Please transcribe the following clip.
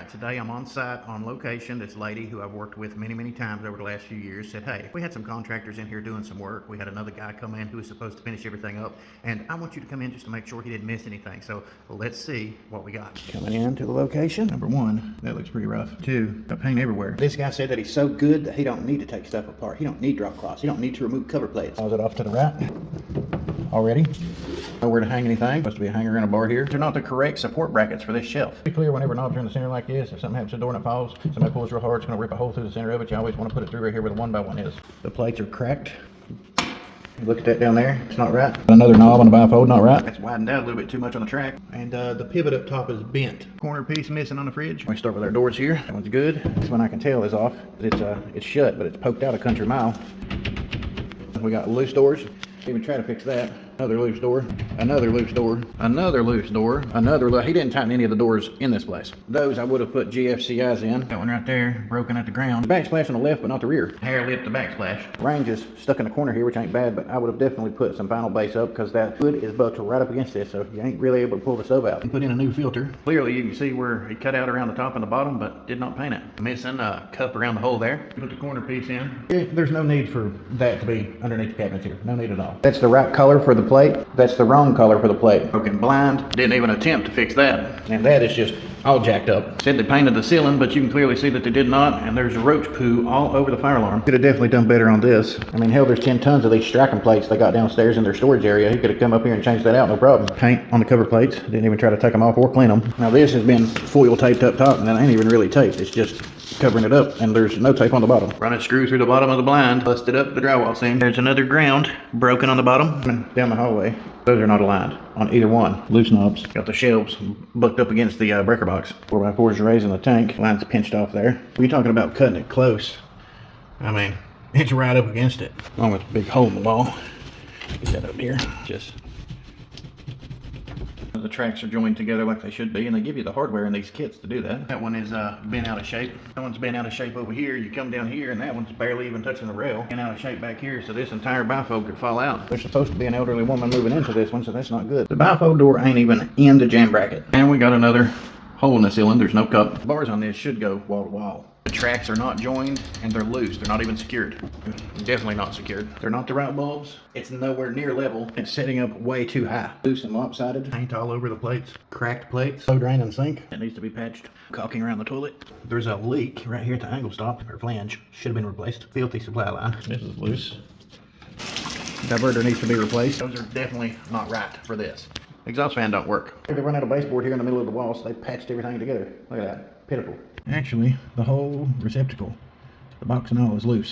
Alright, today I'm on site, on location. This lady who I've worked with many times over the last few years said, hey, we had some contractors in here doing some work. We had another guy come in who was supposed to finish everything up, and I want you to come in just to make sure he didn't miss anything. So let's see what we got. Coming into the location. Number one, that looks pretty rough. Two, got paint everywhere. This guy said that he's so good that he don't need to take stuff apart. He don't need drop cloths. He don't need to remove cover plates. Pause it off to the right. Already. Nowhere to hang anything. Supposed to be a hanger and a bar here. They're not the correct support brackets for this shelf. Be clear, whenever knobs are in the center like this, if something happens to the door and it falls, somebody pulls real hard, it's going to rip a hole through the center of it. You always want to put it through right here where the 1x1 is. The plates are cracked. Look at that down there. It's not right. Another knob on the bifold, not right. It's widened out a little bit too much on the track. And the pivot up top is bent. Corner piece missing on the fridge. We start with our doors here. That one's good. This one I can tell is off. It's shut, but it's poked out a country mile. We got loose doors. Even try to fix that. Another loose door, another loose door, another loose door, he didn't tighten any of the doors in this place. Those I would have put GFCIs in. That one right there, broken at the ground. The backsplash on the left, but not the rear. Hair lip the backsplash. Range is stuck in the corner here, which ain't bad, but I would have definitely put some vinyl base up because that wood is bucked right up against this, so you ain't really able to pull the stove out. And put in a new filter. Clearly you can see where it cut out around the top and the bottom, but did not paint it. Missing a cup around the hole there. Put the corner piece in. There's no need for that to be underneath the cabinets here. No need at all. That's the right color for the plate. That's the wrong color for the plate. Broken blind. Didn't even attempt to fix that. And that is just all jacked up. Said they painted the ceiling, but you can clearly see that they did not, and there's roach poo all over the fire alarm. Could have definitely done better on this. I mean, hell, there's 10 tons of these striking plates they got downstairs in their storage area. He could have come up here and changed that out, no problem. Paint on the cover plates. Didn't even try to take them off or clean them. Now this has been foil taped up top, and that ain't even really taped. It's just covering it up, and there's no tape on the bottom. Run a screw through the bottom of the blind, busted up the drywall seam. There's another ground broken on the bottom. And down the hallway, those are not aligned on either one. Loose knobs. Got the shelves bucked up against the breaker box. 4x4s are raising the tank. Line's pinched off there. We're talking about cutting it close. I mean, it's right up against it. Along with a big hole in the wall. Get that up here. Just the tracks are joined together like they should be, and they give you the hardware in these kits to do that. That one is bent out of shape. That one's bent out of shape over here. You come down here, and that one's barely even touching the rail. Bent out of shape back here, so this entire bifold could fall out. There's supposed to be an elderly woman moving into this one, so that's not good. The bifold door ain't even in the jam bracket. And we got another hole in the ceiling. There's no cup. The bars on this should go wall to wall. The tracks are not joined, and they're loose. They're not even secured. Definitely not secured. They're not the right bulbs. It's nowhere near level. It's setting up way too high. Loose and lopsided. Paint all over the plates. Cracked plates. Slow drain and sink. It needs to be patched. Caulking around the toilet. There's a leak right here at the angle stop, or flange. Should have been replaced. Filthy supply line. This is loose. Diverter needs to be replaced. Those are definitely not right for this. Exhaust fan don't work. They run out of baseboard here in the middle of the wall, so they patched everything together. Look at that. Pitiful. Actually, the whole receptacle, the box and all, is loose.